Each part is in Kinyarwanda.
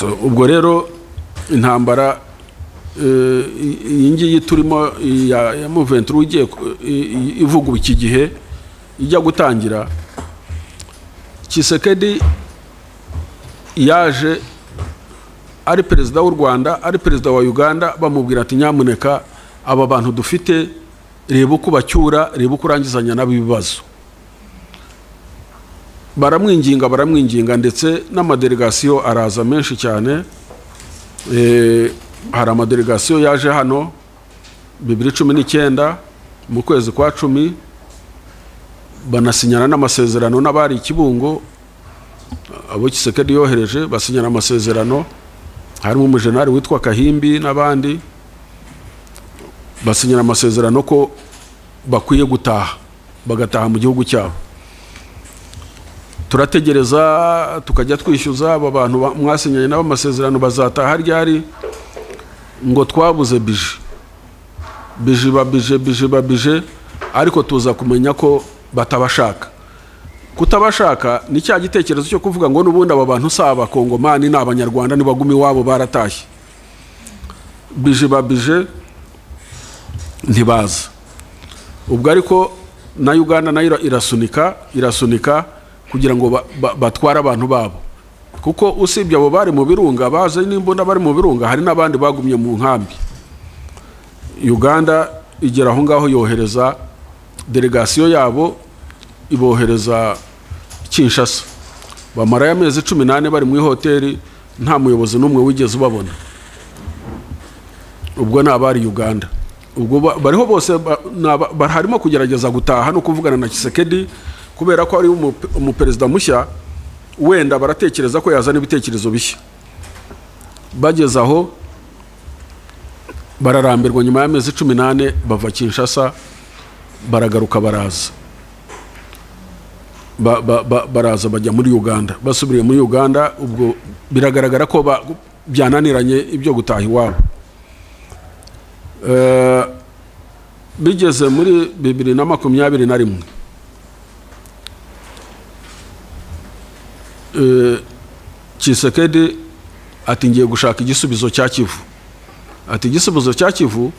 ubwo rero intambara iyi ngiyi turimo ya M23 ugiye ivuga iki gihe ijya gutangira, Tshisekedi yaje ari perezida w'u Rwanda, ari perezida wa Uganda, bamubwira ati nyamuneka aba bantu dufite reba uko bacyura, reba uko urangizanya n'abibazo. Baramwinginga ndetse n'amadelegasiyo araza menshi cyane. Hari amadelegasiyo yaje hano 2019 mu kwezi kwa 10, banasinyana n'amasezerano n'abari Kibungo, abo Tshisekedi yohereje basinyana amasezerano, harimo umujenerali witwa Kahimbi n'abandi, basinyana amasezerano ko bakwiye gutaha, bagataha mu gihugu cyabo. Turategereza tukajya twishyuza aba bantu mwasinyanye nabo amasezerano bazataha ryari, ngo twabuze bije, ariko tuza kumenya ko batabashaka. Kutabashaka ni cya gitekerezo cyo kuvuga ngo n'ubundi aba bantu saba Kongomani n'abanyarwanda nibagumi wabo baratashye. Bije ntibaza. Ubwo ariko na Uganda nayo irasunika kugira ngo batware abantu babo, kuko usibye abo bari mu birunga baje n'imbunda bari mu birunga, hari n'abandi bagumye mu nkambi. Uganda igera aho ngaho yohereza delegasiyo yabo, ibohereza Kinshasa. Bamara amezi 18 bari mu hoteli, nta muyobozi n'umwe wigeze ubabona. Ubwo n'abari Uganda, ubwo bariho bose harimo kugerageza gutaha no kuvugana na Tshisekedi, kubera ko ari umuperezida mushya, wenda baratekereza ko yazana ibitekerezo bishya. Bageze aho bararambirwa, nyuma y'amezi 18 bava Kinshasa baragaruka, baraza bajya muri Uganda. Basubiriye muri Uganda, ubwo biragaragara ko byananiranye ibyo gutaha iwabo. Bigeze muri 2021, Tshisekedi ati ngiye gushaka igisubizo cya Kivu. Ati igisubizo cya Kivu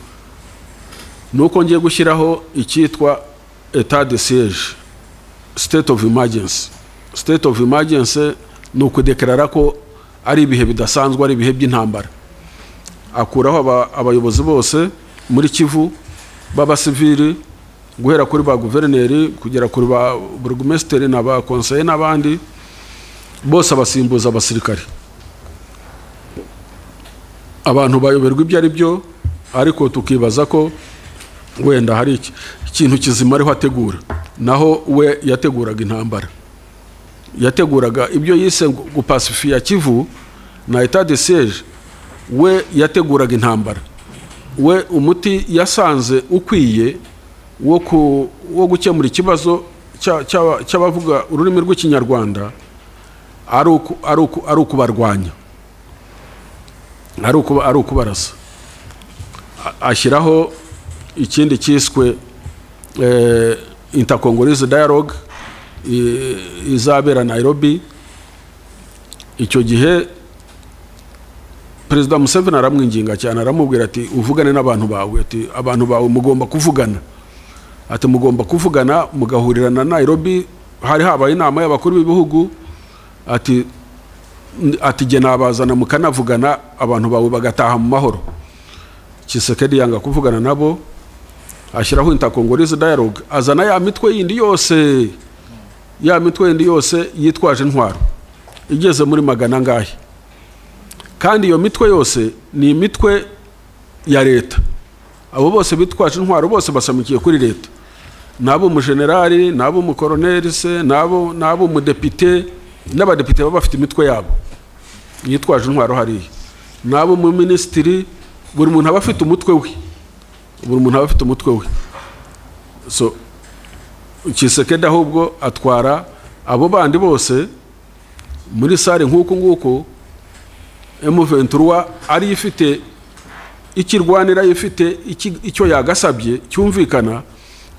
nuko ngiye gushyiraho icyitwa état de siège, state of emergency. State of emergency ni ukudeklarara ko ari ibihe bidasanzwe, ari ibihe by'intambara. Akuraho abayobozi bose muri Kivu b'abasivili, guhera kuri ba guverineri kugera kuri ba burugumesiteri n'aba conseiller n'abandi bose, abasimbuza abasirikare. Abantu bayoberwa ibyo ari byo, ariko tukibaza ko wenda hari ikintu kizima ariho ategura. Naho we yateguraga intambara, yateguraga ibyo yise gupasifia Kivu na état de siège. We yateguraga intambara. We umuti yasanze ukwiye wo gukemura ikibazo cy'abavuga ururimi rw'ikinyarwanda ari ukubarwanya, ari ukubarasa. Ashyiraho ikindi cyiswe intercongolese dialogue izabera Nairobi. Icyo gihe Perezida Museveni aramwinginga cyane, aramubwira ati uvugane n'abantu bawe, ati abantu bawe mugomba kuvugana, ati mugomba kuvugana mugahurira na Nairobi. Hari habaye inama y'abakuru b'ibihugu, ati jye nabazana mukanavugana abantu bawe bagataha mu mahoro. Tshisekedi yanga kuvugana nabo, ashyiraho intercongolese dialogue, azana ya mitwe yindi yose yitwaje intwaro, igeze muri magana ngahe. Kandi iyo mitwe yose ni imitwe ya leta. Abo bose bitwaje intwaro bose basamikiye kuri leta. Nabo umujenerali, nabo umukoroneli se, nabo umudepite, n'abadepite baba bafite imitwe yabo yitwaje intwaro hariya. Nabo mu ministry, buri muntu aba afite umutwe we. So Tshisekedi ahubwo atwara abo bandi bose muri sare nk'uko nguko. M23 ari ifite ikirwanira, ifite icyo yagasabye cyumvikana,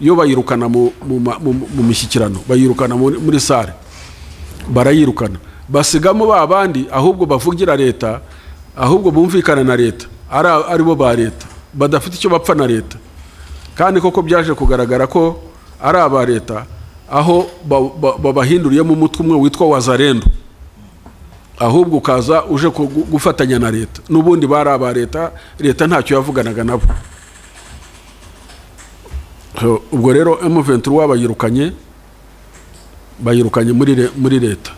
yo bayirukana mu mishyikirano, bayirukana muri sare, barayirukana. basigamo babandi ahubwo bavugira leta, ahubwo bumvikana na leta, ari bo ba leta badafite icyo bapfa na leta. Kandi koko byaje kugaragara ko ari aba leta, aho babahinduriyemo umutwe umwe witwa Wazalendo, ahubwo ukaza uje gufatanya na leta. N'ubundi bari aba leta, leta ntacyo yavuganaga nabo. Ubwo rero M23 bayirukanye muri leta,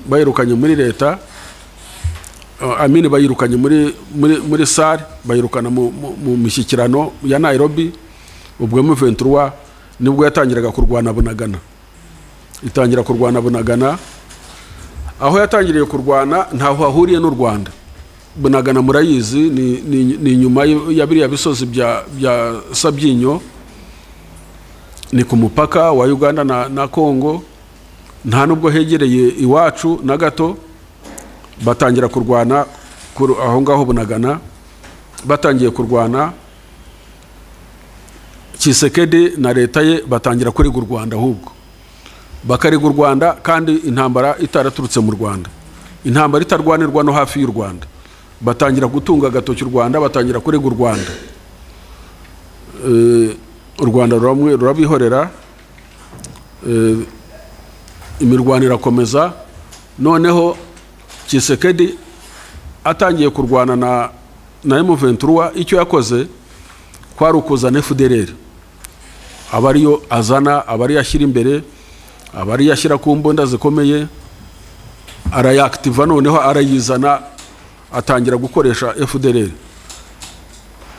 bayirukanye muri leta, amini bayirukanye muri sare, bayirukana mu mishyikirano ya Nairobi. Ubwo M23 nibwo yatangiraga kurwana Bunagana, itangira kurwana Bunagana. Aho yatangiriye kurwana ntaho hahuriye n'u Rwanda. Bunagana murayizi, ni nyuma ya biriya bisozi bya Sabyinyo, ni ku mupaka wa Uganda na Congo, nta nubwo hegereye iwacu na gato. Batangira kurwana aho ngaho Bunagana, batangiye kurwana Tshisekedi na leta ye batangira kuriga u Rwanda, ahubwo bakariga u Rwanda kandi intambara itaraturutse mu Rwanda, intambara itarwanirwa no hafi y'u Rwanda. Batangira gutunga agatoki u Rwanda, batangira kuriga u Rwanda. U Rwanda rurabihorera, imirwano irakomeza. Noneho Tshisekedi atangiye kurwana na M23, icyo yakoze kwari ukuzana FDLR, abariyo azana, abari yashyira imbere, abari yashyira ku mbunda zikomeye, arayactiva. Noneho arayizana, atangira gukoresha FDLR.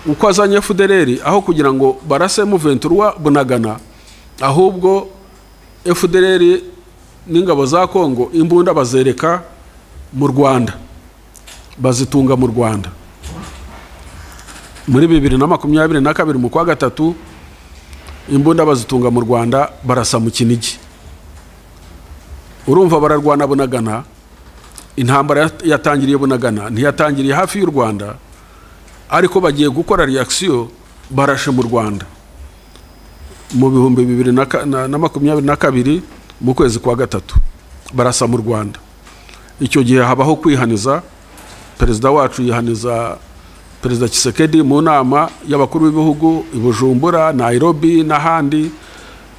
Uko azanye FDLR, aho kugira ngo barase M23 Bunagana, ahubwo FDLR n'ingabo za Kongo imbunda bazereka mu Rwanda, bazitunga mu Rwanda. Muri 2022 mu kwa gatatu, imbunda bazitunga mu Rwanda, barasa mu Kinigi. Urumva bararwana Bunagana. Intambara yatangiriye Bunagana, ntiyatangiriye hafi y'u Rwanda, ariko bagiye gukora reaction, barashe mu Rwanda mu 2022 mu kwezi kwa gatatu, barasa mu Rwanda. Icyo gihe habaho kwihaniza, perezida wacu yihaniza Perezida Tshisekedi mu nama y'abakuru b'ibihugu i Bujumbura, Nairobi n'ahandi.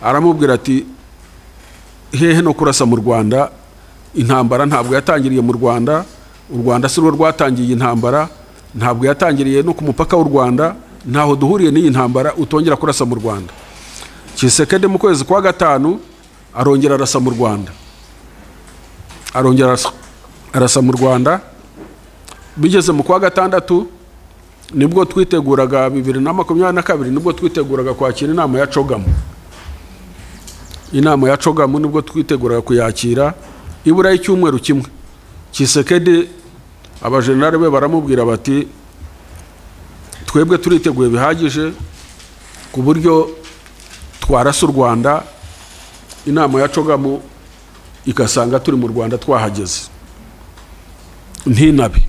Aramubwira ati hehe no kurasa mu Rwanda, intambara ntabwo yatangiriye mu Rwanda, u Rwanda si rwo rwatangiye intambara, ntabwo yatangiriye no ku mupaka w'u Rwanda, ntaho duhuriye n'iyi ntambara, utongera kurasa mu Rwanda. Tshisekedi mu kwezi kwa gatanu arongera arasa mu Rwanda, arongera arasa mu Rwanda. Bigeze mu kwa gatandatu nibwo twiteguraga 2022, nibwo twiteguraga kwakira inama ya Cogamu. Inama ya Cogamu nibwo twiteguraga kuyakira, ibura y'icyumweru kimwe. Tshisekedi abajenerali be baramubwira bati twebwe turiteguye bihagije ku buryo twarasa u Rwanda, inama ya Cogamu ikasanga turi mu Rwanda twahageze ntinabi.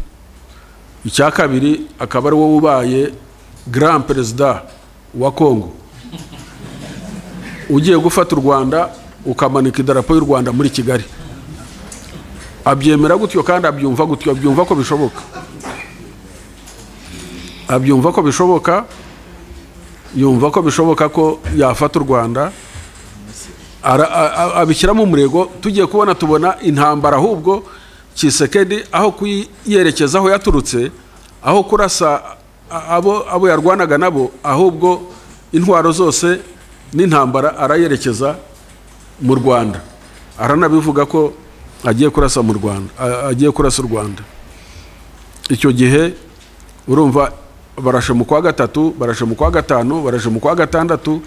Icya kabiri akaba ari wowe ubaye grand president wa Congo, ugiye gufata u Rwanda ukamanika idarapo y'u Rwanda muri Kigali. Abyemera gutyo kandi abyumva gutyo, abyumva ko bishoboka, abyumva ko bishoboka, yumva ko bishoboka ko yafata u Rwanda, abishyiramo umurego. Tugiye tubona intambara, ahubwo Tshisekedi aho kuyerekeza aho yaturutse, aho kurasa abo yarwanaga nabo, ahubwo intwaro zose n'intambara arayerekeza mu Rwanda. Aranabivuga ko agiye kurasa mu Rwanda, agiye kurasa u Rwanda. Icyo gihe urumva barashe mu kwa gatatu, barashe mu kwa gatanu, barashe mu kwa gatandatu,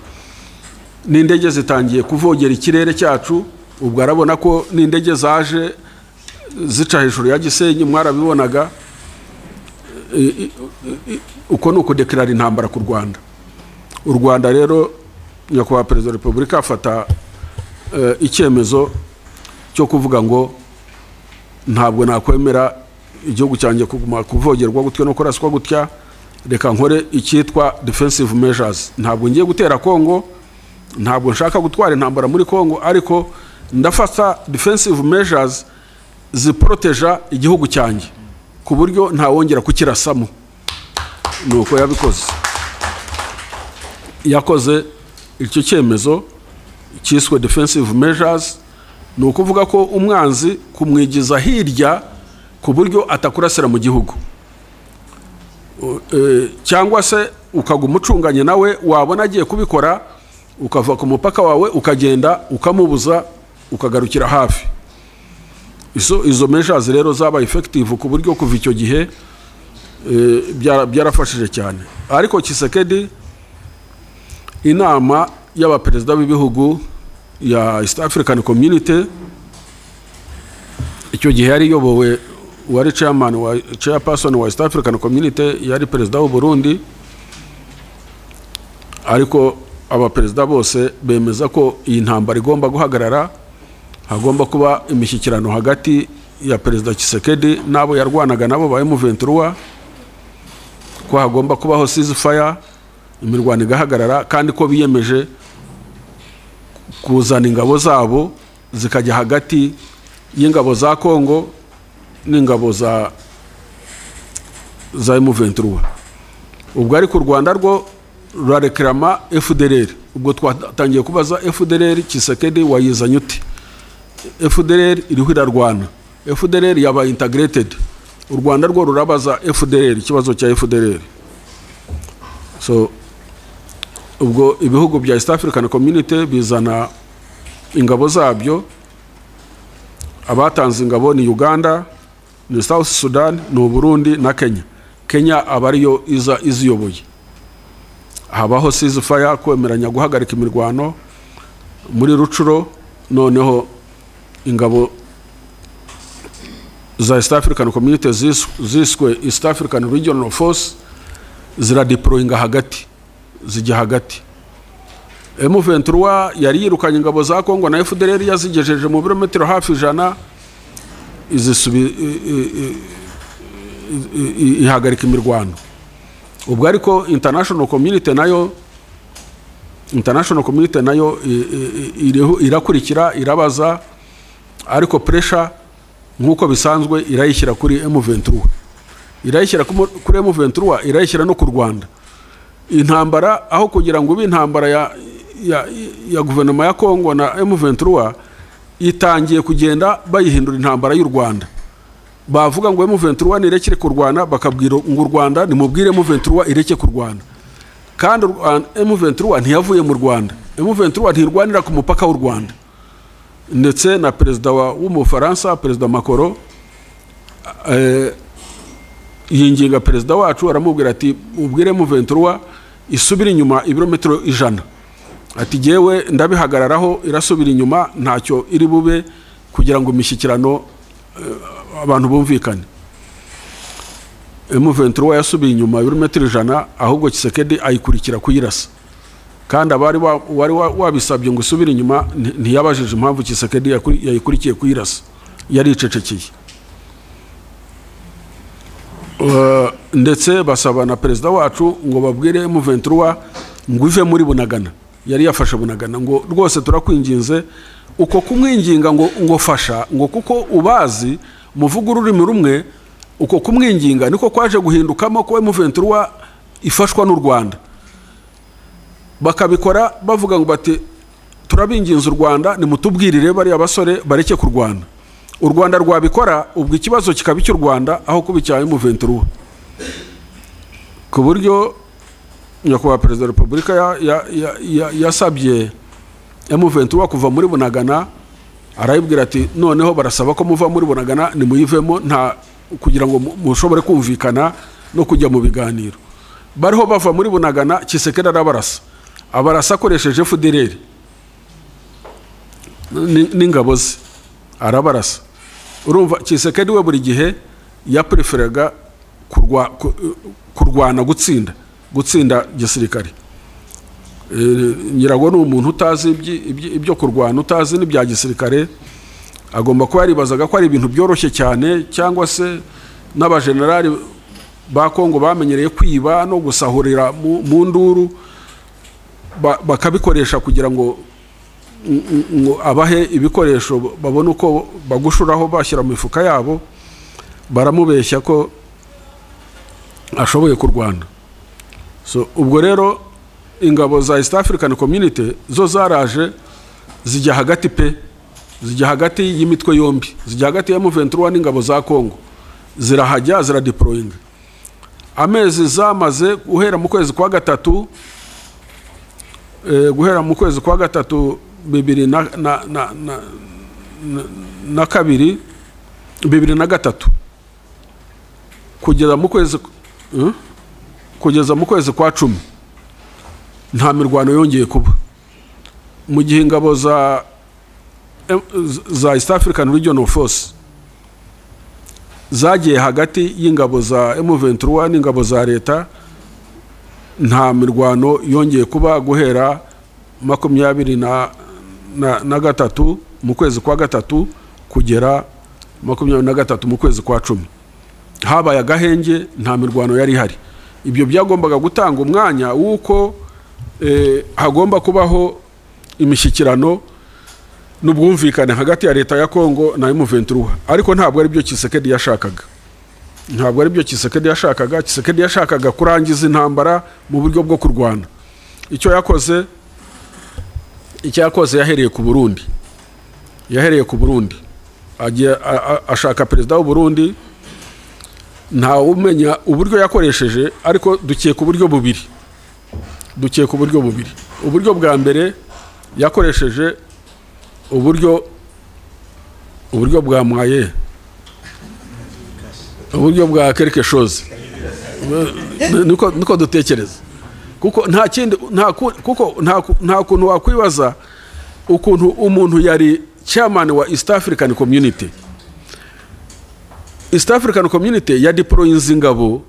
n'indege zitangiye kuvogera ikirere cyacu. Ubwo arabona ko n'indege zaje zica hejuru ya Gisenyi, mwarabibonaga. Uko nuko deklarara intambara ku Rwanda. U Rwanda rero nyakubahwa Perezida wa Repubulika afata icyemezo cyo kuvuga ngo ntabwo nakwemera igihugu cyanjye kuguma kuvogerwa gutyo no kuraswa gutya, reka nkore icyitwa defensive measures. Ntabwo ngiye gutera Kongo, ntabwo nshaka gutwara intambara muri Kongo, ariko ndafata defensive measures ziproteja igihugu cyanjye ku buryo ntawongera kukirasamo. Nuko yabikoze, yakoze icyo cyemezo cyiswe defensive measures. Ni ukuvuga ko umwanzi kumwigiza hirya ku buryo atakurasira mu gihugu, cyangwa se ukaguma ucunganye nawe, wabona agiye kubikora ukava ku mupaka wawe ukagenda ukamubuza ukagarukira hafi. Izo measures rero zaba effective ku buryo kuva icyo gihe byarafashije cyane. Ariko Tshisekedi, inama y'abaperezida b'ibihugu ya East African Community icyo gihe yari yobowe, wari chairperson wa East African Community yari perezida w'u Burundi, ariko abaperezida bose bemeza ko iyi ntambara igomba guhagarara, hagomba kuba imishyikirano hagati ya perezida Tshisekedi n'abo yarwanaga nabo ba M23, ko hagomba kubaho ceasefire, imirwano igahagarara, kandi ko biyemeje kuzana ingabo zabo zikajya hagati y'ingabo za Kongo n'ingabo za M23. Ubwo ariko u Rwanda rwo rurareklama FDLR. Ubwo twatangiye kubaza FDLR, Tshisekedi wayizanye ute? FDLR iriho irarwana, FDLR yaba integrated, u Rwanda rwo rurabaza FDLR ikibazo cya FDLR. So ubwo ibihugu bya East African Community bizana ingabo zabyo. Abatanze ingabo ni Uganda, ni South Sudan, ni Burundi na Kenya. Kenya abariyo iziyoboye. Habaho ceasefire, kwemeranya guhagarika imirwano muri Rucuro. Noneho ingabo za East African Community ziswe East African Regional Force ziradeployinga hagati, zijya hagati. M23 yari yirukanye ingabo za Kongo na FDLR yazigejeje mu birometero hafi 100, ihagarika imirwano. Ubwo ariko international community nayo irakurikira, irabaza, ariko pressure nkuko bisanzwe irayishyira kuri M23, irayishyira kuri M23, irayishyira no ku Rwanda. Intambara aho kugira ngo ube intambara ya guverinoma ya Kongo na M23, itangiye kugenda bayihindura intambara y'u Rwanda. Bavuga ngo M23 nirekere ku Rwanda, bakabwira ngo u Rwanda nimubwire M23 ireke ku Rwanda. Kandi M23 ntiyavuye mu Rwanda, M23 ntirwanira ku mupaka w'u Rwanda. Ndetse na perezida w'Umufaransa, perezida Macron, yinginga perezida wacu, aramubwira ati ubwire M23 isubira inyuma ibirometero 100. Ati jewe ndabihagararaho, irasubira inyuma, ntacyo iri bube, kugira ngo imishyikirano abantu bumvikane. M23 yasubiye inyuma ibirometero 100, ahubwo Tshisekedi ayikurikira kuyirasa. Kandi abari wari wabisabye ngo isubire inyuma ntiyabajije impamvu Tshisekedi yayikurikiye kuyirasa, yari icecekeye. Ndetse basaba na perezida wacu ngo babwire M23 ngo ive muri Bunagana. Yari yafashe Bunagana, ngo rwose turakwinginze. Uko kumwinginga ngo fasha, ngo kuko ubazi muvuga ururimi rumwe, uko kumwinginga niko kwaje guhindukamo ko M23 ifashwa n'u Rwanda. Bakabikora bavuga ngo bati turabinginze u Rwanda nimutubwirire bari abasore bareke ku Rwanda. U Rwanda rwabikora, ubwo ikibazo kikaba cy'u Rwanda aho kubicyaye M23. Ku buryo nyakubahwa perezida wa Repubulika yasabye M23 kuva muri Bunagana, arayibwira ati noneho barasaba ko muva muri Bunagana nimuyivemo, nta kugira ngo mushobore kumvikana no kujya mu biganiro. Bariho bava muri Bunagana, Tshisekedi arabarasa, abarasa akoresheje FDLR n'ingabo ze, arabarasa. Urumva Tshisekedi we buri gihe yapreferaga kurwana gutsinda gisirikare. Nyirago ni umuntu utazi ibyo kurwana, utazi n'ibya gisirikare, agomba kuba yaribazaga ko ari ibintu byoroshye cyane, cyangwa se n'abajenerali ba Kongo bamenyereye kwiba no gusahurira mu nduru, bakabikoresha kugira ngo abahe ibikoresho babona uko bagushuraho bashyira mu mifuka yabo, baramubeshya ko ashoboye kurwana. So ubwo rero ingabo za East African Community zo zaraje zijya hagati pe, zijya hagati y'imitwe yombi, zijya hagati ya M23 n'ingabo za Kongo, zirahajya ziradeployinga. Amezi zamaze guhera mu kwezi kwa gatatu, guhera mu kwezi kwa gatatu 2023 kugeza mu kwezi kwa 10 nta mirwano yongeye kuba. Mu gihe ingabo za East African Regional Force zagiye hagati y'ingabo za M23 n'ingabo za leta, nta mirwano yongeye kuba guhera 23 mu kwezi kwa gatatu kugera 23 mu kwezi kwa 10. Habaye agahenge, nta mirwano yari hari. Ibyo byagombaga gutanga umwanya wuko hagomba kubaho imishyikirano n'ubwumvikane hagati ya leta ya Kongo na M23, ariko ntabwo ari byo Tshisekedi yashakaga. Ntabwo ari byo Tshisekedi yashakaga. Tshisekedi yashakaga kurangiza intambara mu buryo bwo kurwana. Icyo yakoze yahereye ku Burundi. Yahereye ku Burundi. Ashaka perezida w'u Burundi, nta umenya uburyo yakoresheje, ariko dukiye ku buryo bubiri. Uburyo bwa mbere yakoresheje uburyo bwa mwaye, uburyo bwa quelque chose, niko dutekereza. Kuko nta kindi, nta kuntu wakwibaza ukuntu umuntu yari chairman wa East African Community. East African Community ya deploying ingabo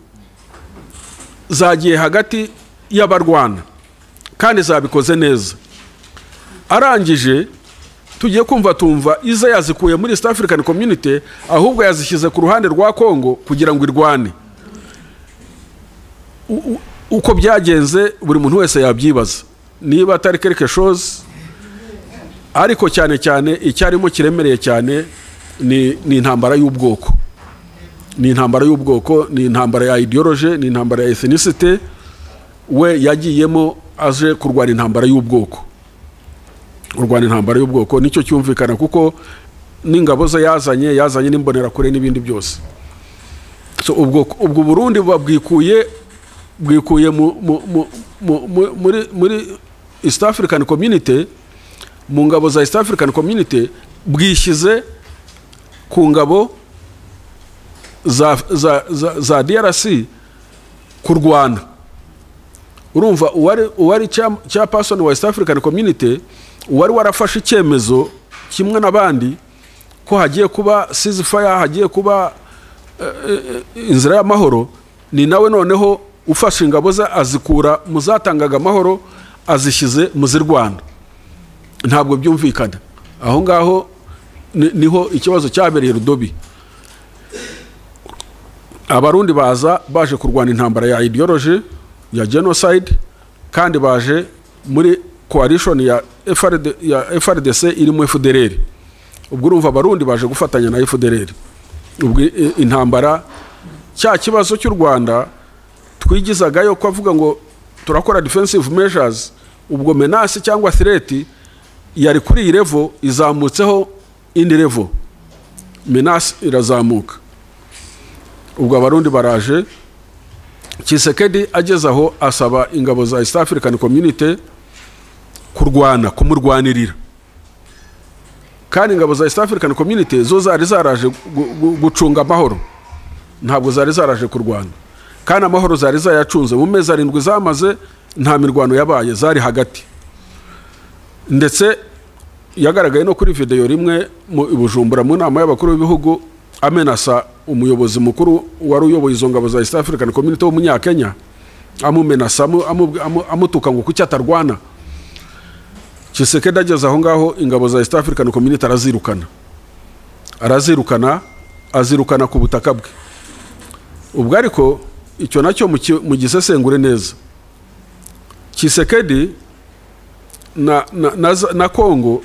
zagiye hagati y'abarwana kandi zabikoze neza. Arangije tugiye tumva iza yazikuye muri East African Community, ahubwo yazishyize ku ruhande rwa Kongo kugira ngo irwane. Uko byagenze buri muntu wese yabyibaza niba atari quelque chose, ariko cyane cyane icyarimo kiremereye cyane ni intambara y'ubwoko. Ni intambara ya ideology, ni intambara ya ethnicity. We yagiyemo aje kurwana intambara y'ubwoko. Nicyo cyumvikana, kuko n'ingabo ze yazanye n'imbonera kure n'ibindi byose. So ubwo Burundi bwikuye muri East African Community, mu ngabo za East African Community, bwishyize ku ngabo za DRC kurwana. Urumva uwari chairperson wa East African Community uwari warafashe icyemezo kimwe n'abandi ko hagiye kuba ceasefire, hagiye kuba inzira y'amahoro, ni nawe noneho ufashe ingabo ze azikura muzatangaga amahoro azishyize muzirwana. Ntabwo byumvikana. Aho ngaho niho ikibazo cyabereye Rudobi. Abarundi baje kurwana intambara ya ideology, ya genocide, kandi baje muri coalition ya FRDC iri mu FDLR. Ubwo urumva Abarundi baje gufatanya na FDLR. Ubwo intambara, cya kibazo cy'u Rwanda twigizagayo ko avuga ngo turakora defensive measures, ubwo menace cyangwa threat yari kuri iyi level, izamutseho indi level, menace irazamuka. Ubwo Abarundi baraje, Tshisekedi ageze aho asaba ingabo za East African Community kumurwanirira. Kandi ingabo za East African Community zo zari zaraje gucunga amahoro, ntabwo zari zaraje kurwana. Kandi amahoro zari zayacunze mu mezi 7 zamaze, nta mirwano yabaye, zari hagati. Ndetse yagaragaye no kuri video rimwe mu Bujumbura mu nama y'abakuru b'ibihugu, amenasa umuyobozi mukuru wari uyoboye izo ngabo za East African Community w'umunyakenya, amumenasa amutuka ngo kuki atarwana. Tshisekedi ageze aho ngaho ingabo za East African Community azirukana ku butaka bwe. Ubwo ariko icyo nacyo mu gisesengure neza, Tshisekedi na Kongo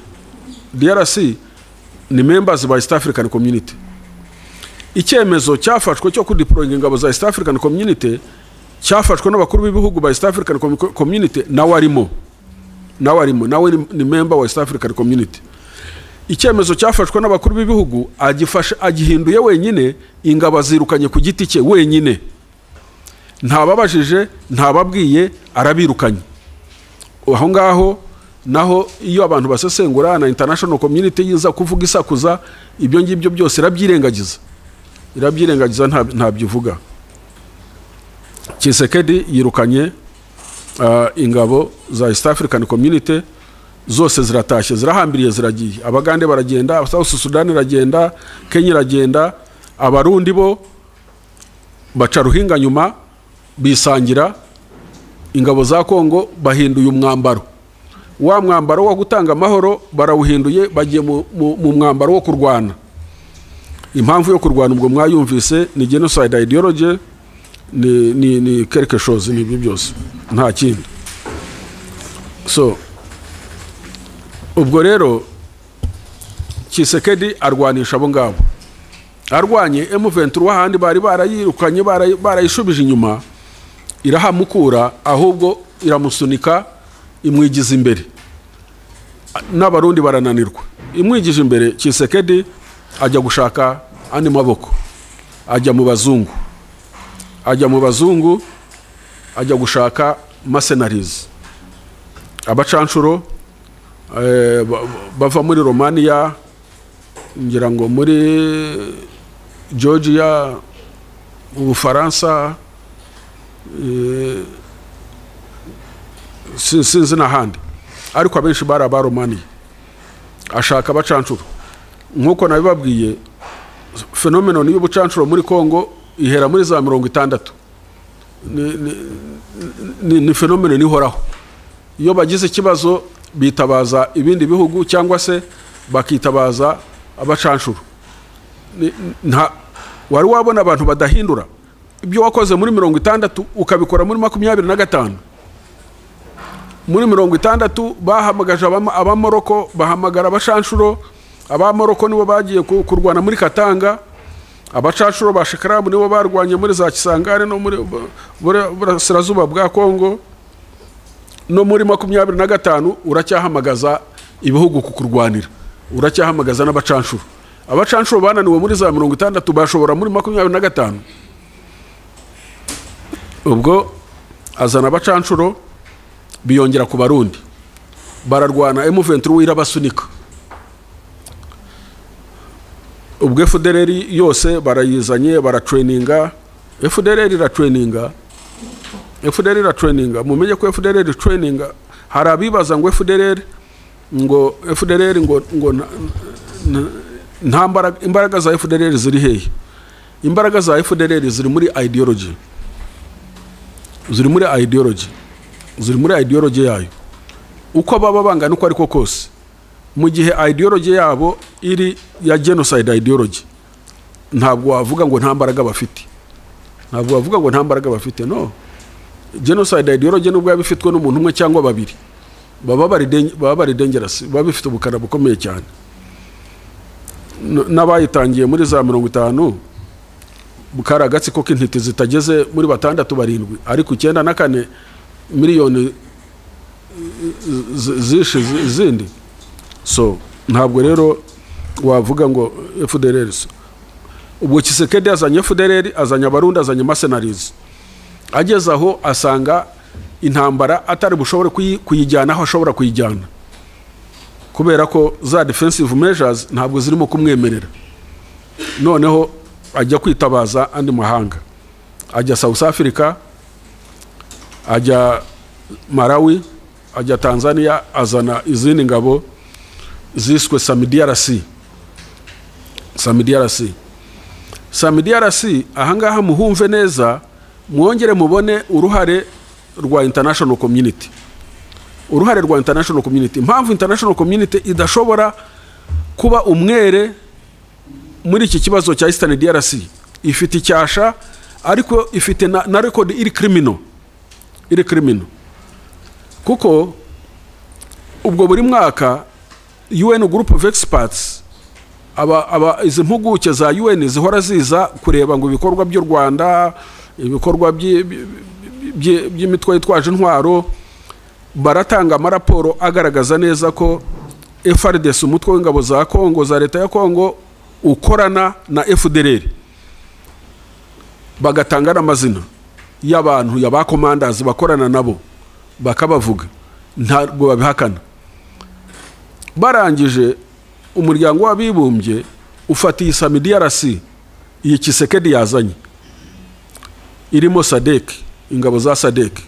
DRC ni members ba East African Community. Icyemezo cyafashwe cyo kudeployinga ingabo za East African Community cyafashwe n'abakuru b'ibihugu ba East African Community nawe ni member wa East African Community. Icyemezo cyafashwe n'abakuru b'ibihugu agihinduye wenyine, ingabo zirukanye ku giti cye wenyine, ntababajije ntababwiye, arabirukanye. Aho ngaho naho iyo abantu basesengura na international community yiza kuvuga isakuza, ibyo ngibyo byose irabyirengagiza ntabyivuga. Tshisekedi yirukanye ingabo za East African Community zose ziratashye, zirahambiriye, ziragiye. Abagande baragenda, South Sudan iragenda, Kenya iragenda, abarundi bo baca ruhinga nyuma bisangira. Ingabo za Kongo bahinduye umwambaro, wa mwambaro wo gutanga amahoro barawuhinduye, bagiye mu mwambaro wo kurwana. Impamvu yo kurwana ubwo mwayumvise ni genocide ideology, ni quelque chose, ni byose nta kindi. So ubwo rero Tshisekedi arwanisha abo ngabo, arwanye M23 handi bari barayirukanye, barayishubije inyuma, irahamukura, ahubwo iramusunika imwigiza imbere. N'abarundi barananirwa, imwigije imbere. Tshisekedi ajya gushaka andi maboko, ajya mu bazungu, ajya gushaka mercenaries, abacanshuro bava muri Romania, ngira ngo muri Georgia, Ubufaransa, sinzi n'ahandi, ariko abenshi bari aba Romania. Ashaka abacanshuro. Nkuko nabibabwiye, phenomenon y'ubucanshuro muri Kongo ihera muri za 60. Ni phenomenon ihoraho. Iyo bagize ikibazo bitabaza ibindi bihugu cyangwa se bakitabaza abacanshuro. Wari wabona abantu badahindura ibyo wakoze muri 60 ukabikora muri 25. Muri 60 bahamagaje abamoroko, bahamagara abacanshuro. Abamoroko nibo bagiye kurwana muri Katanga, abacanshuro ba Shekaramu nibo barwanye muri za Kisangare no muri burasirazuba bwa Kongo. No muri 25 uracyahamagaza ibihugu kukurwanira, uracyahamagaza n'abacanshuro. Abacanshuro bananiwe muri za 60 bashobora muri 25. Ubwo azana abacanshuro biyongera ku Barundi, bararwana, M23 irabasunika. Ubwo FDLR yose barayizanye, baratraininga. FDLR iratraininga, mumenye ko FDLR traininga. Hari abibaza ngo FDLR ngo imbaraga za FDLR ziri hehe? Imbaraga za FDLR ziri muri ideology, ziri muri ideology yayo. Uko baba bangana uko ariko kose, mu gihe ideology yabo iri ya genocide ideology, ntabwo wavuga ngo nta mbaraga bafite. No, genocide ideology nubwo yabifitwe n'umuntu umwe cyangwa babiri, baba bari dangerous, baba bifite ubukana bukomeye cyane. N'abayitangiye muri za 50 bukara agatsiko k'intiti zitageze muri 6-7, ariko 94 miliyoni zishe zindi. So ntabwo rero wavuga ngo FDLR. Ubwo Tshisekedi azanye FDLR, azanye abarundi, azanye mercenaries. Ageze aho asanga intambara atari bushobore kuyijyana aho ashobora kuyijyana, kubera ko za defensive measures ntabwo zirimo kumwemerera. Noneho ajya kwitabaza andi mahanga, ajya South Africa, ajya Malawi, ajya Tanzania, azana izindi ngabo ziswe SAMIDRC. Ahangaha muhumve neza, mwongere mubone uruhare rwa international community. Impamvu international community idashobora kuba umwere muri iki kibazo cya Eastern DRC, ifite icyasha ariko ifite na record iri criminal. Kuko ubwo buri mwaka UN group of experts izi mpuguke za UN zihora ziza kureba ngo ibikorwa by'u Rwanda, ibikorwa by'imitwe yitwaje intwaro, baratanga amaraporo agaragaza neza ko FARDC umutwe w'ingabo za Kongo, za leta ya Kongo, ukorana na FDLR. Bagatanga n'amazina y'abantu y'abakomandazi bakorana nabo bakabavuga, ntabwo babihakana. Barangije umuryango w'abibumbye ufatiye Sami DRC iyi Tshisekedi yazanye, irimo SADC, ingabo za SADC,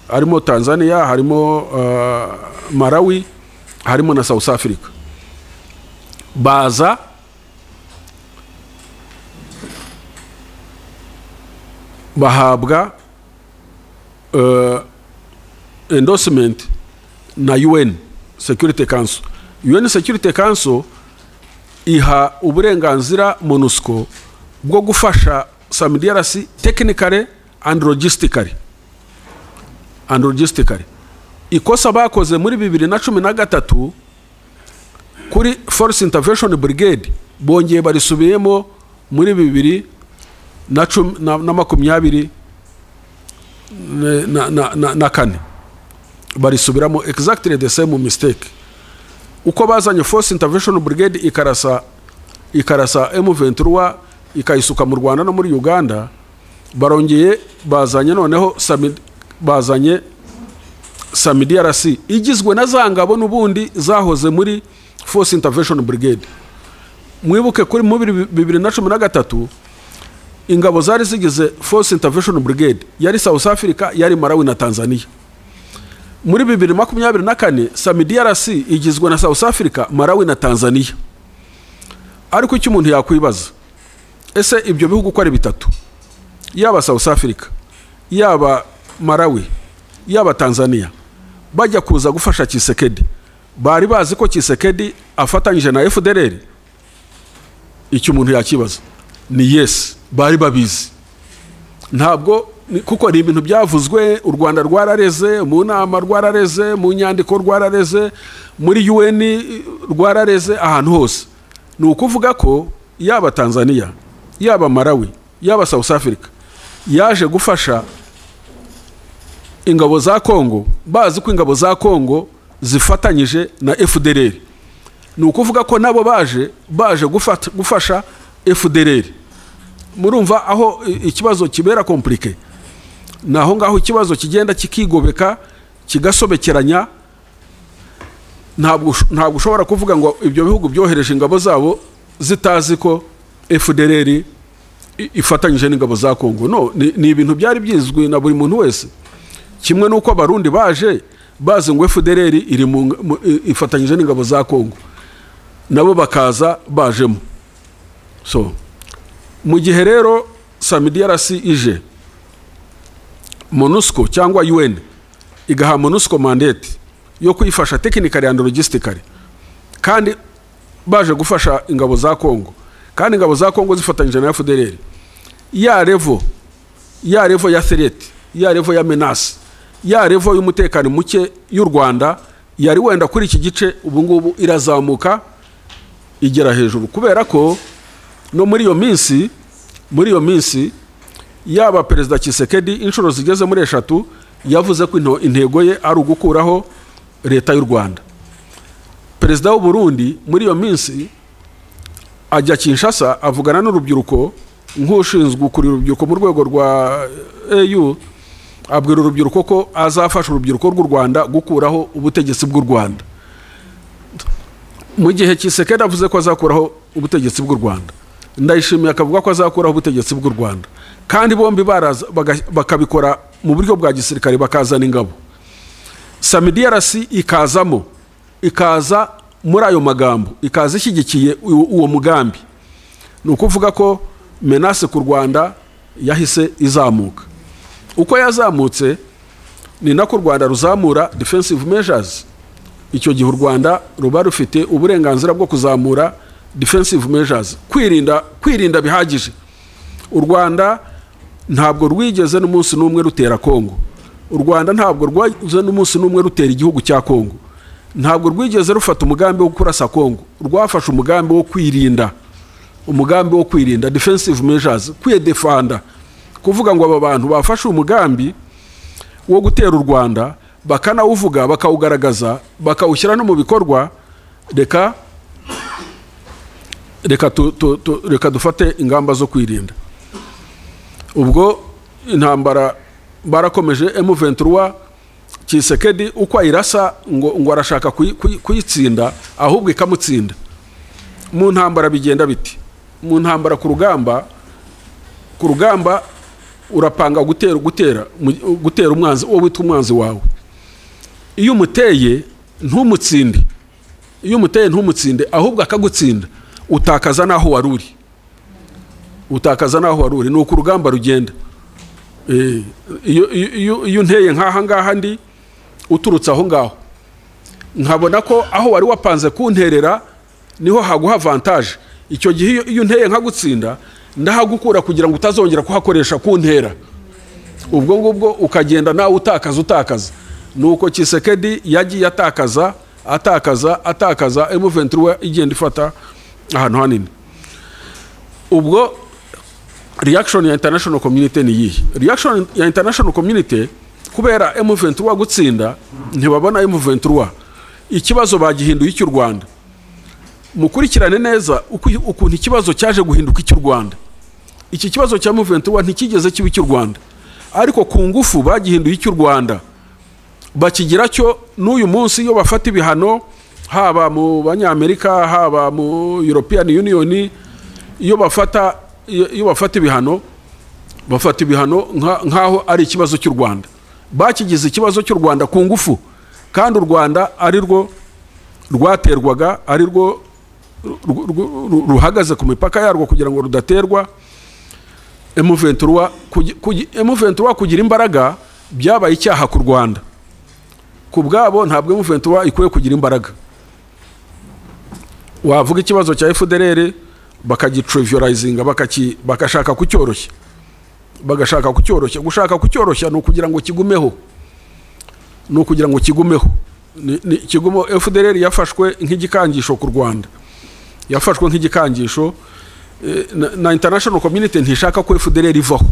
harimo Tanzania, harimo Malawi, harimo na South Africa. Baza bahabwa endorsement na UN Security Council. UN Security Council iha uburenganzira MONUSCO bwo gufasha Sami DRC technically and logistically. Ikosa bakoze muri 2013 kuri Force Intervention Brigade bongeye barisubiyemo muri 2024 barisubiramo exactly the same mistake. Uko bazanye Force Intervention Brigade ikarasa M23 ikayisuka mu Rwanda no muri Uganda, barongeye bazanye noneho bazanye Sami DRC igizwe na zangabo n'ubundi zahoze muri Force Intervention Brigade. Mwibuke kuri mu 2013 ingabo zari zigize Force Intervention Brigade yari South Africa, yari Malawi na Tanzania. Muri 2024 Sami DRC igizwe na South Africa, Malawi na Tanzania. Ariko icyo umuntu yakwibaza, ese ibyo bihugu ko ari bitatu, yaba South Africa, yaba Malawi, yaba Tanzania, bajya kuza gufasha Tshisekedi, bari bazi ko Tshisekedi afatanyije na FDLR? Icyo umuntu yakibaza ni yes, bari babizi. Ntabwo kuko ari ibintu byavuzwe, u Rwanda rwarareze, mu nama rwarareze, mu nyandiko rwarareze, muri UN rwarareze, ahantu hose. Ni ukuvuga ko yaba Tanzania, yaba Malawi, yaba South Africa yaje gufasha ingabo za Kongo, bazi ko ingabo za Kongo zifatanyije na FDLR. Ni ukuvuga ko nabo baje gufasha FDLR. Murumva aho ikibazo kibera komplike, naho ngaho ikibazo kigenda kikigobeka kigasobekeranya. Ntabwo ushobora kuvuga ngo ibyo bihugu byohereje ingabo zabo zitazi ko FDLR ifatanyije n'ingabo za Kongo. No, ni ibintu byari byizwe na buri muntu wese. Kimwe nuko abarundi bazi ngo FDLR ifatanyije n'ingabo za Kongo, nabo bakaza bajemo. So mu gihe rero Sami DRC ije, MONUSCO cyangwa UN igaha MONUSCO mandate yo kuyifasha technically and logistically, kandi baje gufasha ingabo za Kongo, kandi ingabo za Kongo zifatanyije na FDLR, ya level ya threat, ya level ya menace, ya level y'umutekano muke y'u Rwanda yari wenda kuri iki gice, ubu ngubu irazamuka igera hejuru, kubera ko no muri iyo minsi yaba Perezida Tshisekedi inshuro zigeze muri 3 yavuze ko intego ye ari ugukuraho leta y'u Rwanda. Perezida w'u Burundi muri iyo minsi ajya Kinshasa avugana n'urubyiruko, nk'ushinzwe ukurira urubyiruko mu rwego rwa AU, abwira urubyiruko ko azafasha urubyiruko rw'u Rwanda gukuraho ubutegetsi bw'u Rwanda. Mu gihe Tshisekedi avuze ko azakuraho ubutegetsi bw'u Rwanda, Ndayishimiye akavuga ko azakuraho ubutegetsi bw'u Rwanda, kandi bombi bakabikora mu buryo bwa gisirikare, bakazana ingabo. Sami DRC ikaza muri ayo magambo, ikaza ishyigikiye uwo mugambi. Ni ukuvuga ko menace ku Rwanda yahise izamuka. Uko yazamutse ni nako u Rwanda ruzamura defensive measures. Icyo gihe u Rwanda ruba rufite uburenganzira bwo kuzamura defensive measures, kwirinda bihagije. U Rwanda ntabwo rwigeze n'umunsi n'umwe rutera Kongo. U Rwanda ntabwo rwagize n'umunsi n'umwe rutera igihugu cya Kongo. ntabwo rwigeze rufata umugambi wo kurasa Kongo, rwafashe umugambi wo kwirinda, defensive measures, kwidefanda, kuvuga ngo aba bantu bafashe umugambi wo gutera u Rwanda, bakanawuvuga, bakawugaragaza, bakawushyira no mu bikorwa. Reka dufate ingamba zo kwirinda. Ubwo intambara barakomeje, M23 Tshisekedi uko ayirasa ngo arashaka kuyitsinda, ahubwo ikamutsinda. Mu ntambara bigenda biti? Mu ntambara ku rugamba urapanga gutera umwanzi, wowe witwa umwanzi wawe. Iyo umuteye ntumutsinde, ahubwo akagutsinda, utakaza naho waruri. Nuko urugamba rugenda. Iyo nteye nkaha ngaha ndi uturutse aho ngaho, nkabona ko aho wari wapanze kunterera niho haguha avantage. Icyo gihe iyo nteye nkagutsinda, ndahagukura kugira ngo utazongera kuhakoresha kuntera. Ubwo ngubwo ukagenda nawe utakaza. Nuko Tshisekedi yagiye atakaza, M23 igenda ifata ahantu hanini. Ubwo reaction ya international community ni yihe? Reaction ya international community, kubera M23 gutsinda, ntibabona M23 ikibazo bagihinduye cy'u Rwanda. Mukurikirane neza ukuntu ikibazo cyaje guhinduka cy'u Rwanda. Iki kibazo cya M23 ntikigeze kibi cy'u Rwanda, ariko ku ngufu bagihinduye cy'u Rwanda, bakigira cyo n'uyu munsi. Iyo bafata ibihano, haba mu banyamerika, haba mu European Union, iyo bafata ibihano, bafata ibihano nkaho ari ikibazo cy'u Rwanda. Bakigize ikibazo cy'u Rwanda ku ngufu, kandi u Rwanda ari rwo rwaterwaga, ari rwo ruhagaze ku mipaka yarwo kugira ngo rudaterwa. M23 kugira imbaraga byabaye icyaha ku Rwanda. Ku bwabo ntabwo M23 ikwiye kugira imbaraga. Wavuga ikibazo cya FDLR bakagitrivializinga, bakashaka kucyoroshya. Gushaka kucyoroshya ni ukugira ngo kigumeho. FDLR yafashwe nk'igikangisho ku Rwanda, yafashwe nk'igikangisho, na international community ntishaka ko FDLR ivaho,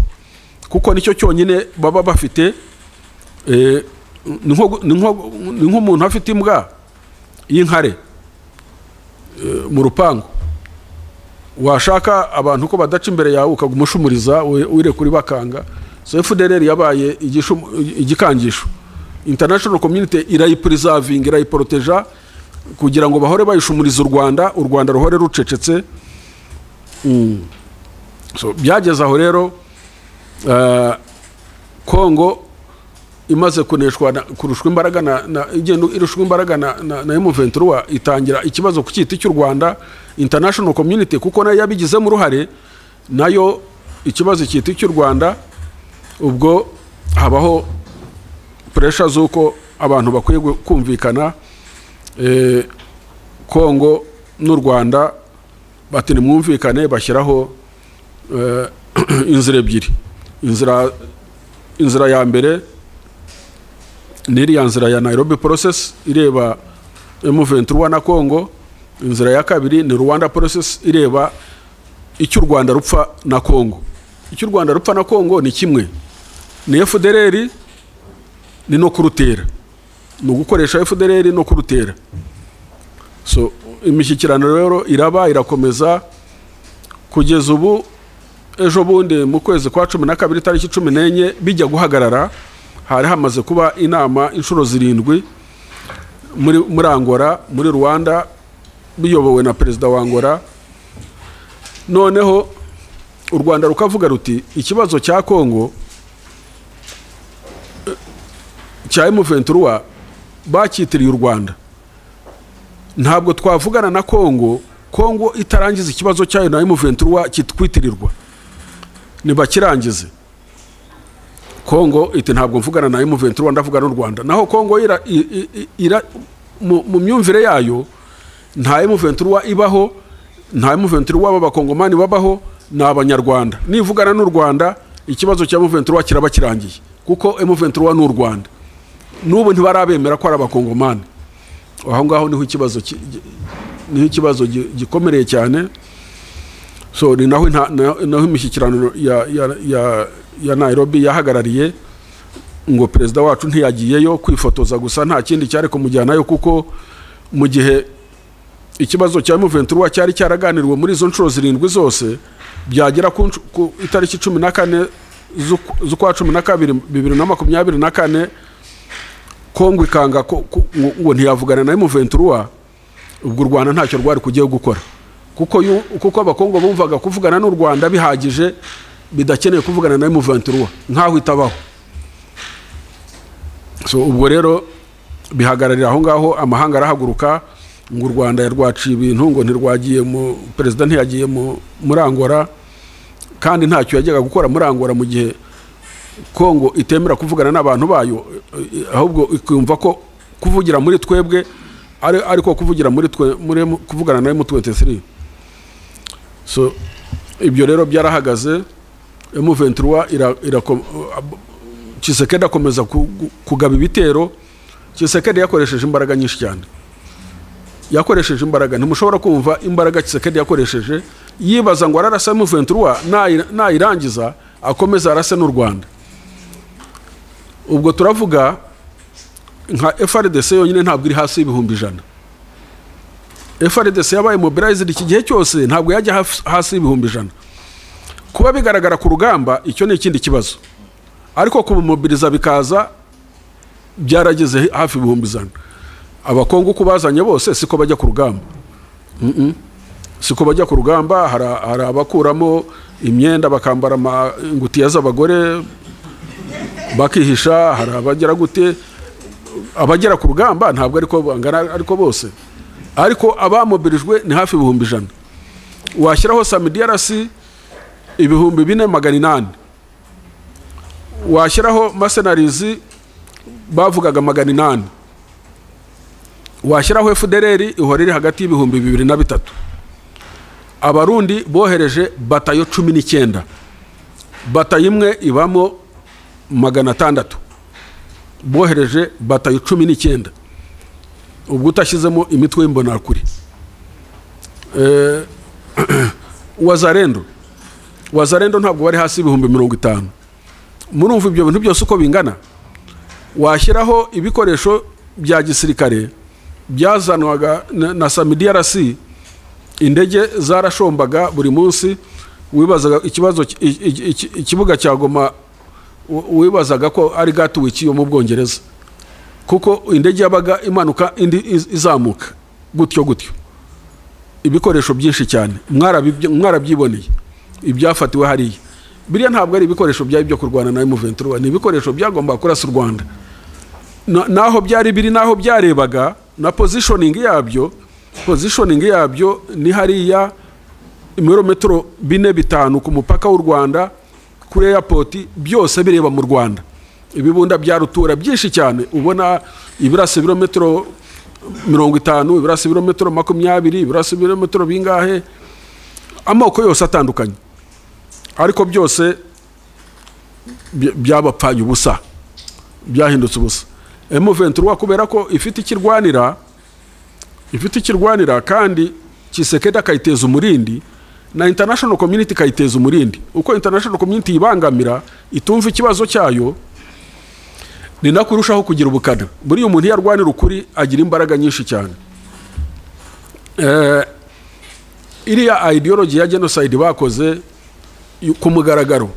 kuko nicyo cyonyine baba bafite. Ni nk'umuntu afite imbwa y'inkare mu rupangu, washaka abantu ko badaca imbere yawe ukagumushumuriza wire kuri bakanga. So FDLR yabaye igikangisho. International community irayipreserving, irayiproteja kugira ngo bahore bayishumuriza u Rwanda ruhore rucecetse. So byageze aho rero Kongo imaze kuneshwa, kurushwa imbaraga irushwa imbaraga na M23, itangira ikibazo ku cyiti cy'u Rwanda. International community kuko nayo yabigizemo uruhare, nayo ikibazo cyiti cy'u Rwanda. Ubwo habaho pressure z'uko abantu bakwiye kumvikana. Kongo n'u Rwanda bati nimwumvikane, bashyiraho inzira ebyiri. Inzira ya mbere ni iriya nzira ya Nairobi process ireba M23 na Kongo. Inzira ya kabiri ni Rwanda process ireba icyo u Rwanda rupfa na Kongo. Icyo u Rwanda rupfa na Kongo ni kimwe, ni FDLR, ni no kurutera, ni ugukoresha FDLR no kurutera. So imishyikirano rero irakomeza kugeza ubu. Ejo bundi mu kwezi kwa 12 tariki 14 bijya guhagarara, hari hamaze kuba inama inshuro 7 muri Angola, muri Rwanda, biyobowe na perezida wa Angola. Noneho u Rwanda rukavuga ruti ikibazo cya Kongo cya M23 bakitiriye u Rwanda, ntabwo twavugana na Kongo itarangiza ikibazo cyayo na M23 kitwitirirwa, nibakirangize. Kongo iti ntabwo mvugana na M23, ndavugana n'u Rwanda. Naho Kongo mu myumvire yayo nta M23 ibaho, nta M23 b'abakongomani babaho, ni abanyarwanda. Nivugana n'u Rwanda ikibazo cya M23 kiraba kirangiye, kuko M23 n'u Rwanda n'ubu ntibarabemera ko ari abakongomani. aho ngaho niho ikibazo gikomereye cyane. So ni naho imishyikirano ya Nairobi yahagarariye ngo perezida wacu ntiyagiyeyo kwifotoza gusa, nta kindi cyari kumujyanayo, kuko mu gihe ikibazo cya M23 cyari cyaraganirwa muri izo nshuro 7 zose, byagera ku itariki 14 z'ukwa 12 2024 Kongo ikanga ngo ntiyavugana na M23, ubwo u Rwanda ntacyo rwari kugiye gukora, kuko abakongo bumvaga kuvugana n'u Rwanda bihagije, bidakeneye kuvugana na M23 nkaho itabaho. So ubwo rero bihagararira aho ngaho, amahanga arahaguruka ngo u Rwanda yarwaciye ibintu, ngo ntirwagiye perezida ntiyagiye muri Angola, kandi ntacyo yajyaga gukora muri Angola mu gihe Kongo itemera kuvugana n'abantu bayo, ahubwo ikumva ko kuvugira muri twebwe ariko kuvugira muri kuvugana na M23. So ibyo rero byarahagaze. M23 Tshisekedi akomeza kugaba ibitero. Tshisekedi yakoresheje imbaraga nyinshi cyane, yakoresheje imbaraga, ntimushobora kumva imbaraga Tshisekedi yakoresheje, yibaza ngo ararasa M23 nayirangiza akomeza arase n'u Rwanda. Ubwo turavuga nka FARDC yonyine ntabwo iri hasi y'ibihumbi 100. FARDC yabaye mobilized iki gihe cyose, ntabwo yajya hasi y'ibihumbi 100. Kuba bigaragara ku rugamba icyo ni ikindi kibazo, ariko kumobiliza bikaza byarageze hafi ibihumbi 100. Abakongo kubazanye bose siko bajya ku rugamba, siko bajya ku rugamba. Hari abakuramo imyenda bakambara ingutiya z'abagore bakihisha, hari abagera gute, abagera ku rugamba ntabwo ariko bangana ariko bose, ariko abamobilijwe ni hafi ibihumbi 100. Washyiraho SAMIDRC ibihumbi 4,800, washyiraho mercenaries bavugaga 800, washyiraho FDLR ihorere hagati y'ibihumbi 2 na 3. Abarundi bohereje batayo 19, batayo imwe ibamo 600, bohereje batayo 19, ubwo utashyizemo imitwe y'imbonarakure. Wazarendo ntabwo bari hasi ibihumbi 50. Murumva ibyo bintu byose uko bingana. Washyiraho ibikoresho bya gisirikare byazanwaga na SAMIDRC, indege zarashombaga buri munsi, wibazaga ikibuga cya Goma, wibazaga ko ari Gatwick yo mu Bwongereza, kuko indege yabaga imanuka indi izamuka gutyo. Ibikoresho byinshi cyane mwarabyiboneye ibyafatiwe hariya. Biriya ntabwo ari ibikoresho byari byo kurwana na M23, ni ibikoresho byagomba kurasa u Rwanda. Naho byari biri, naho byarebaga na positioning yabyo ni hariya ibirometero 4-5 ku mupaka w'u Rwanda, kuri airport, byose bireba mu Rwanda. Ibibunda bya rutura byinshi cyane, ubona ibirase ibirometero 50, ibirase ibirometero 20, ibirase ibirometero bingahe, amoko yose atandukanye, ariko byose byabapfanye ubusa, byahindutse ubusa. M23 kubera ko ifite ikirwanira kandi Tshisekedi akayiteza umurindi, na international community kayiteza umurindi. Uko international community ibangamira itumva ikibazo cyayo, ni nakurushaho kugira ubukana. Buri umuntu yarwanira ukuri agira imbaraga nyinshi cyane. Iriya ideology ya genocide bakoze ku mugaragaro,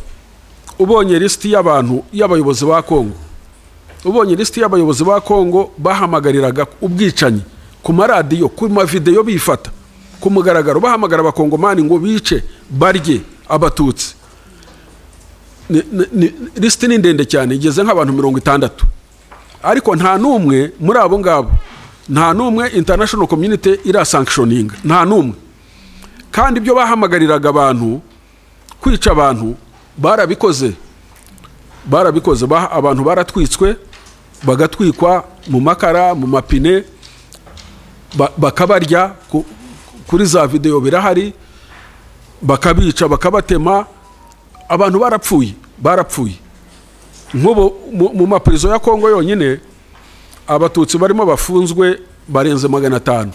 ubonye listi y'abantu y'abayobozi ba Kongo, bahamagariraga ubwicanyi ku maradiyo, ku mavideo bifata ku mugaragaro, bahamagara abakongomani ngo bice barye abatutsi. Listi ni ndende cyane, igeze nk'abantu 60, ariko nta numwe muri abo ngabo, nta numwe international community ira sanctioning, nta numwe. Kandi ibyo bahamagariraga abantu kwica abantu barabikoze, abantu baratwitswe, bagatwikwa mu makara, mu mapine, bakabarya, kuri za video birahari, bakabica, bakabatema. Abantu barapfuye. Nk'ubu mu maprizo ya Kongo yonyine abatutsi barimo bafunzwe barenze 500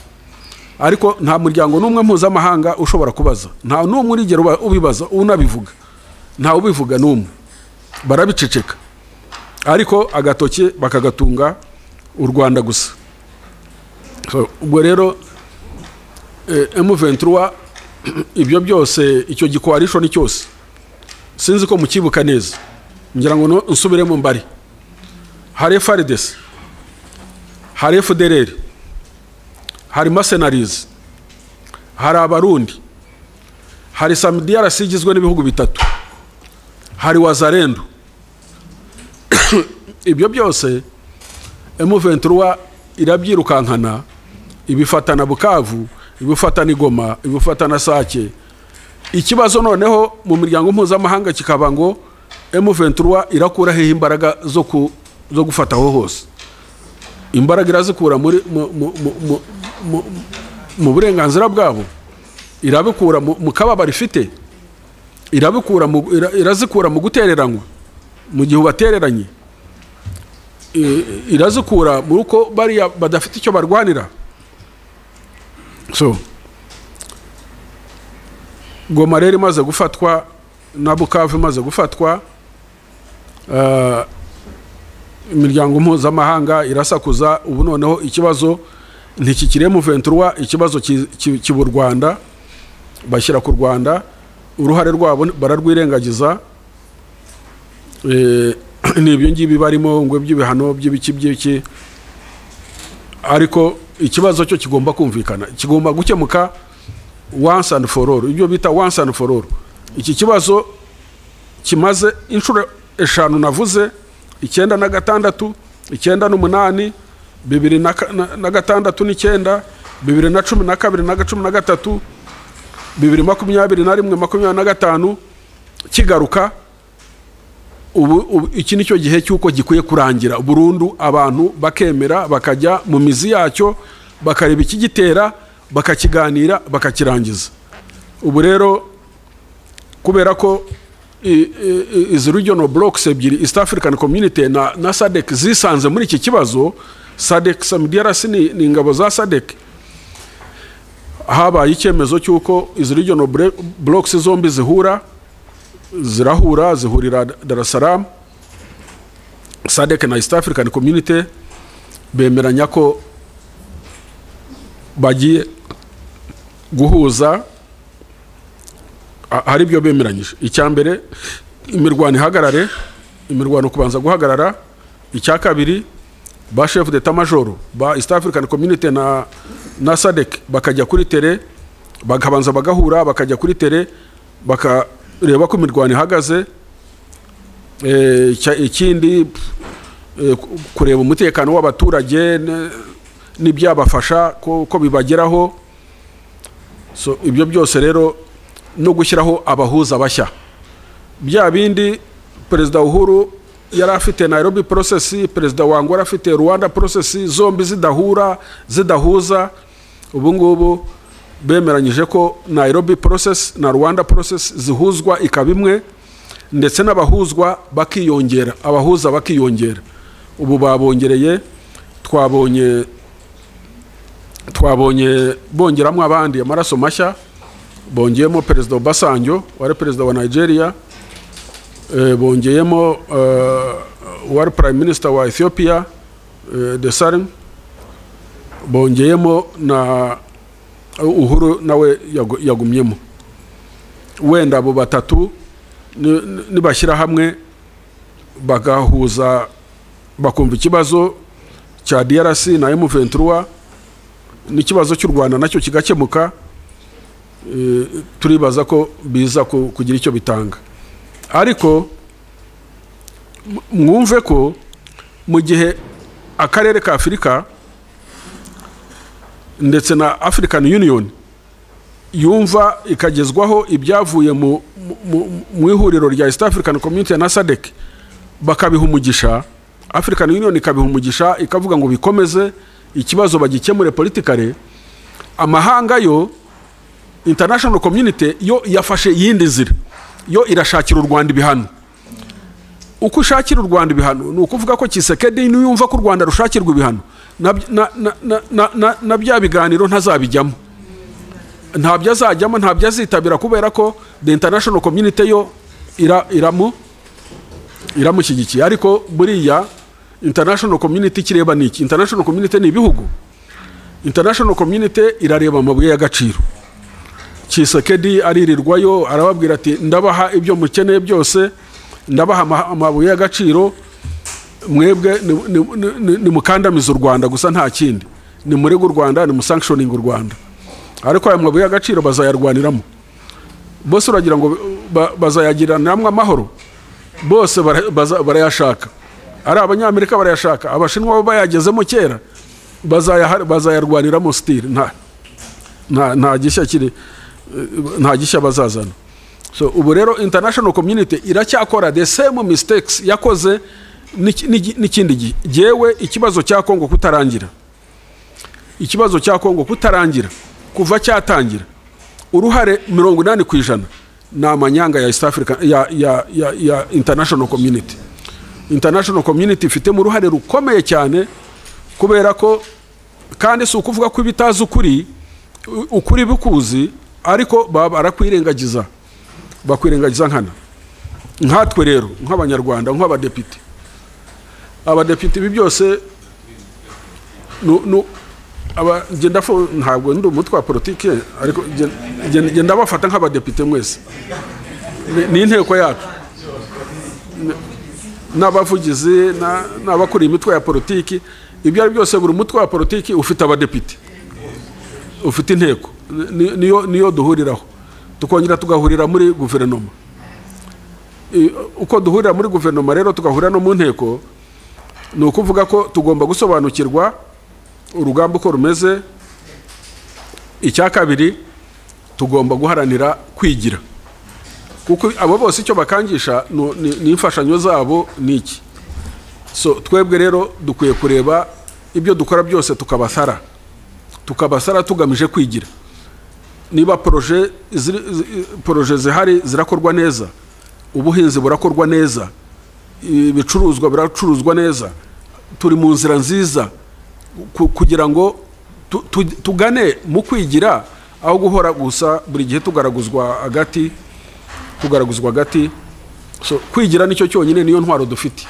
ariko nta muryango n'umwe mpuzamahanga ushobora kubaza, nta n'umwe urigera ubibaza unabivuga, nta ubivuga n'umwe, barabiceceka ariko agatoke bakagatunga u Rwanda gusa. Ubwo rero M23 ibyo byose icyo gikoalisho cyose sinzi ko mukibuka neza, ngira ngo nsubiremo mbari, hari FARDC, hari FDLR, hari mercenaries, hari abarundi, hari SAMIDRC igizwe n'ibihugu bitatu, hari Wazalendo. Ibyo byose M23 irabyirukankana, ibifatana Bukavu, ibifatana Goma, ibifatana Sake. Ikibazo noneho mu miryango mpuzamahanga kikaba ngo M23 irakura he imbaraga zo gufata aho hose. Imbaraga irazikura mu burenganzira bwabo, irabikura mu kababa rifite, irazikura mu gutereranywa mu gihe batereranye, irazikura mu uko bari badafite icyo barwanira. So Goma rero imaze gufatwa na Bukavu imaze gufatwa, imiryango mpuzamahanga irasakuza. Ubu noneho ikibazo ntikikire M23, ikibazo kibu Rwanda, bashyira ku Rwanda, uruhare rwabo bararwirengagiza. Nibyo ngibi barimo ngo by'ibihano by'ibiki, ariko ikibazo cyo kigomba kumvikana, kigomba gukemuka once and for all. Ibyo bita once and for all. Iki kibazo kimaze inshuro 5 navuze, 96, 98, 2006, 2012, 2013, 2021, 2025 kigaruka. Ubu iki nicyo gihe cyuko gikuye kurangira burundu, abantu bakemera bakajya mu mizi yacyo, bakareba ikigitera, bakakiganira, bakakirangiza. Ubu rero kubera ko izi regional blocks ebyiri, East African Community na SADC zisanze muri iki kibazo, SADC SAMIDRC ni ingabo za SADC, habaye icyemezo cyuko izi regional blocks zombi zihurira Dar es Salaam. SADC na East African Community bemeranya ko bagiye guhuza, hari byo bemeranyije. Icyambere imirwano ihagarare, imirwano kubanza guhagarara. Icya kabiri ba chef d'état major ba East African Community na SADC bakajya kuri tere, bakabanza bagahura, bakajya kuri tere, bakareba ko imirwano ihagaze. Ikindi kureba umutekano w'abaturage n'ibyabafasha ko bibageraho. So ibyo byose rero no gushyiraho abahuza bashya. Bya bindi Perezida Uhuru yari afite Nairobi process, Perezida wa Angola afite Rwanda process, zombi zidahuza. Ubu ngubu bemeranyije ko Nairobi process na Rwanda process zihuzwa ikaba imwe, ndetse n'abahuzwa bakiyongera, abahuza bakiyongera. Ubu babongereye, twabonye bongeramo abandi amaraso mashya. Bongeyemo Perezida Obasanjo wari Perezida wa Nigeria, bongeyemo wari Prime Minister wa Ethiopia Desalegn, bongeyemo na Uhuru nawe yagumyemo. Wenda abo batatu nibashyira hamwe bagahuza, bakumva ikibazo cya DRC na M23 n'ikibazo cy'u Rwanda nacyo kigakemuka, turibaza ko biza kugira icyo bitanga. Ariko mwumve ko mu gihe akarere ka Afurika ndetse na African Union yumva ikagezwaho ibyavuye mu ihuriro rya East African Community na SADC, bakabiha umugisha, African Union ikabiha umugisha, ikavuga ngo bikomeze ikibazo bagikemure politikare, amahanga yo international community yo yafashe yindi nzira, yo irashakira u Rwanda ibihano. Uko ushakira u Rwanda ibihano ni ukuvuga ko Tshisekedi niyumva ko u Rwanda rushakirwa ibihano, na bya biganiro ntazabijyamo, ntabyo azajyamo, ntabyo azitabira, kubera ko the international community yo iramushyigikiye. Ariko buriya international community kireba niki? International community ni ibihugu. International community irareba amabuye y'agaciro. Tshisekedi aririrwayo arababwira ati ndabaha ibyo mukeneye byose, ndabaha amabuye y'agaciro, mwebwe ni mukandamiza u Rwanda gusa nta kindi, ni murega u Rwanda, ni musanctioning u Rwanda. Ariko aya mabuye y'agaciro bazayarwaniramo bose, uragira ngo bazayagiranamwe amahoro? Bose barayashaka, ari abanyamerika barayashaka, abashinwa bo bayagezemo kera, bazayarwaniramo still. Nta gishya kiri, nta gishya bazazana. So ubu rero international community iracyakora the same mistakes yakoze n'ikindi gihe. Jewe ikibazo cya Kongo kutarangira, ikibazo cya Kongo kutarangira kuva cyatangira, uruhare 80% na amanyanga ya East Africa ya international community. International community ifite mu ruhare rukomeye cyane, kubera ko kandi si ukuvuga ko ibitazi ukuri bikuzi, ariko barakwirengagiza, bakwirengagiza nkatwe rero nk'abanyarwanda, nk'abadepite. Abadepite ibi byose ntabwo ndi umutwe wa politike, ariko genda bafata nk'abadepite mwese, ni inteko yacu, n'abavugizi n'abakuriye imitwe ya politiki. Ibyo ari byose, buri mutwe wa politiki ufite abadepite, ufite inteko, niyo duhuriraho, tukongera tugahurira muri guverinoma. Uko duhurira muri guverinoma rero tugahurira no mu nteko, ni ukuvuga ko tugomba gusobanukirwa urugamba uko rumeze. Icya kabiri, tugomba guharanira kwigira, kuko abo bose icyo bakangisha ni imfashanyo zabo niki. So twebwe rero dukwiye kureba ibyo dukora byose tukabasara tugamije kwigira. Niba proje zihari zirakorwa neza, ubuhinzi burakorwa neza, ibicuruzwa biracuruzwa neza, turi mu nzira nziza kugira ngo tugane mu kwigira, aho guhora gusa buri gihe tugaraguzwa agati. So kwigira nicyo cyonyine, niyo ntwaro dufite.